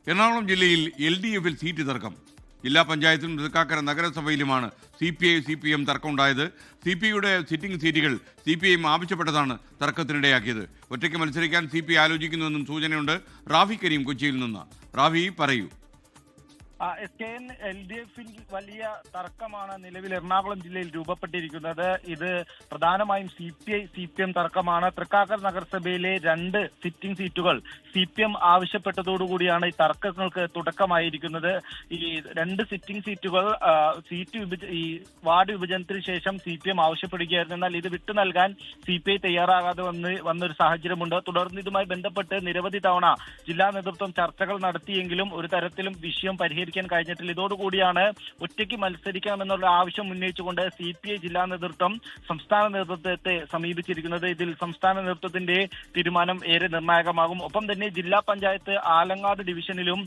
എറണാകുളം ജില്ലയിൽ LDF-ൽ സീറ്റ് തർക്കം. ജില്ലാ പഞ്ചായത്തിലും തൃക്കാക്കര നഗരസഭയിലുമാണ് CPI-CPM തർക്കമുണ്ടായത്. CPIയുടെ സിറ്റിംഗ് സീറ്റുകൾ CPIM ആവശ്യപ്പെട്ടതാണ് തർക്കത്തിനിടയാക്കിയത്. ഒറ്റയ്ക്ക് മത്സരിക്കാൻ CPI ആലോചിക്കുന്നുവെന്നും സൂചനയുണ്ട്. റാഫി കരീം കൊച്ചിയിൽ നിന്ന്. റാഫി പറയൂ. LDF-ൽ വലിയ തർക്കമാണ് നിലവിൽ എറണാകുളം ജില്ലയിൽ രൂപപ്പെട്ടിരിക്കുന്നത്. ഇത് പ്രധാനമായും CPI-CPM തർക്കമാണ്. തൃക്കാക്കര നഗരസഭയിലെ 2 സിറ്റിംഗ് സീറ്റുകൾ CPM ആവശ്യപ്പെട്ടതോടുകൂടിയാണ് ഈ തർക്കങ്ങൾക്ക് തുടക്കമായിരിക്കുന്നത്. ഈ 2 സിറ്റിംഗ് സീറ്റുകൾ ഈ വാർഡ് വിഭജനത്തിന് ശേഷം CPM ആവശ്യപ്പെടുകയായിരുന്നു. എന്നാൽ ഇത് വിട്ടു നൽകാൻ CPI തയ്യാറാകാതെ വന്നൊരു സാഹചര്യമുണ്ട്. തുടർന്ന് ഇതുമായി ബന്ധപ്പെട്ട് നിരവധി തവണ ജില്ലാ നേതൃത്വം ചർച്ചകൾ നടത്തിയെങ്കിലും ഒരു തരത്തിലും വിഷയം പരിഹരിക്കാൻ കഴിഞ്ഞിട്ടില്ല. ഇതോടുകൂടിയാണ് ഒറ്റയ്ക്ക് മത്സരിക്കാമെന്നുള്ള ആവശ്യം ഉന്നയിച്ചുകൊണ്ട് CPI ജില്ലാ നേതൃത്വം സംസ്ഥാന നേതൃത്വത്തെ സമീപിച്ചിരിക്കുന്നത്. ഇതിൽ സംസ്ഥാന നേതൃത്വത്തിന്റെ തീരുമാനം ഏറെ നിർണായകമാകും. ഒപ്പം തന്നെ ജില്ലാ പഞ്ചായത്ത് ആലങ്ങാട് ഡിവിഷനിലും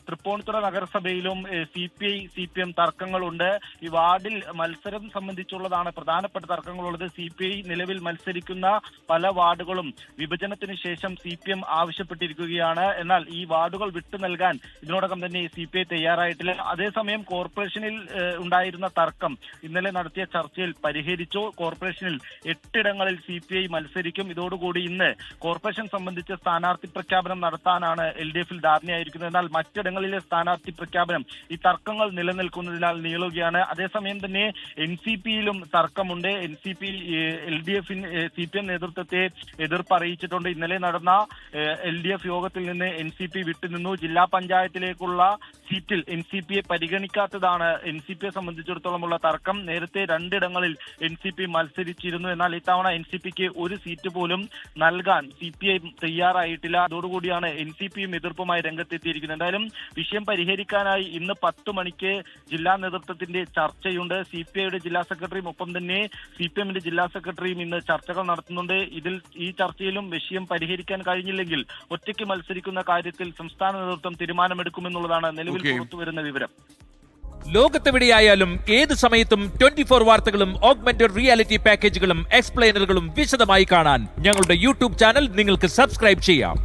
തൃപ്പൂണിത്തുറ നഗരസഭയിലും CPI-CPM തർക്കങ്ങളുണ്ട്. ഈ വാർഡിൽ മത്സരം സംബന്ധിച്ചുള്ളതാണ് പ്രധാനപ്പെട്ട തർക്കങ്ങളുള്ളത്. CPI നിലവിൽ മത്സരിക്കുന്ന പല വാർഡുകളും വിഭജനത്തിന് ശേഷം CPM ആവശ്യപ്പെട്ടിരിക്കുകയാണ്. എന്നാൽ ഈ വാർഡുകൾ വിട്ടു നൽകാൻ ഇതിനോടകം തന്നെ CPI തയ്യാറായിട്ടില്ല. അതേസമയം കോർപ്പറേഷനിൽ ഉണ്ടായിരുന്ന തർക്കം ഇന്നലെ നടത്തിയ ചർച്ചയിൽ പരിഹരിച്ചു. കോർപ്പറേഷനിൽ 8 ഇടങ്ങളിൽ CPI മത്സരിക്കും. ഇതോടുകൂടി ഇന്ന് കോർപ്പറേഷൻ സംബന്ധിച്ച സ്ഥാനാർത്ഥി പ്രഖ്യാപനം നടത്താനാണ് LDF-ൽ ധാരണയായിരിക്കുന്നത്. എന്നാൽ മറ്റിടങ്ങളിലെ സ്ഥാനാർത്ഥി പ്രഖ്യാപനം ഈ തർക്കങ്ങൾ നിലനിൽക്കുന്നതിനാൽ നീളുകയാണ്. അതേസമയം തന്നെ NCP-യിലും തർക്കമുണ്ട്. NCP CPM നേതൃത്വത്തെ എതിർപ്പ് അറിയിച്ചിട്ടുണ്ട്. ഇന്നലെ നടന്ന LDF യോഗത്തിൽ നിന്ന് NCP വിട്ടുനിന്നു. ജില്ലാ പഞ്ചായത്തിലേക്കുള്ള സീറ്റിൽ NCP-യെ പരിഗണിക്കാത്തതാണ് NCP-യെ സംബന്ധിച്ചിടത്തോളമുള്ള തർക്കം. നേരത്തെ 2 ഇടങ്ങളിൽ NCP മത്സരിച്ചിരുന്നു. എന്നാൽ ഇത്തവണ NCP-ക്ക് ഒരു സീറ്റ് പോലും നൽകാൻ CPI തയ്യാറായിട്ടില്ല. അതോടുകൂടിയാണ് NCP-യും എതിർപ്പുമായി രംഗത്തെത്തിയിരിക്കുന്നത്. എന്തായാലും വിഷയം പരിഹരിക്കാനായി ഇന്ന് 10 മണിക്ക് ജില്ലാ നേതൃത്വത്തിന്റെ ചർച്ചയുണ്ട്. CPI-യുടെ ജില്ലാ സെക്രട്ടറിയും ഒപ്പം തന്നെ CPM-ന്റെ ജില്ലാ സെക്രട്ടറിയും ഇന്ന് ചർച്ചകൾ നടത്തുന്നുണ്ട്. ഈ ചർച്ചയിലും വിഷയം പരിഹരിക്കാൻ കഴിഞ്ഞില്ലെങ്കിൽ ഒറ്റയ്ക്ക് മത്സരിക്കുന്ന കാര്യത്തിൽ സംസ്ഥാന നേതൃത്വം തീരുമാനമെടുക്കുമെന്നുള്ളതാണ് നിലവിൽ പുറത്തുവരുന്ന വിവരം. ലോകത്തെവിടെയായാലും ഏത് സമയത്തും 24 വാർത്തകളും ഓഗ്മെന്റഡ് റിയാലിറ്റി പാക്കേജുകളും എക്സ്പ്ലെയിനറുകളും വിശദമായി കാണാൻ ഞങ്ങളുടെ YouTube ചാനൽ നിങ്ങൾക്ക് സബ്സ്ക്രൈബ് ചെയ്യാം.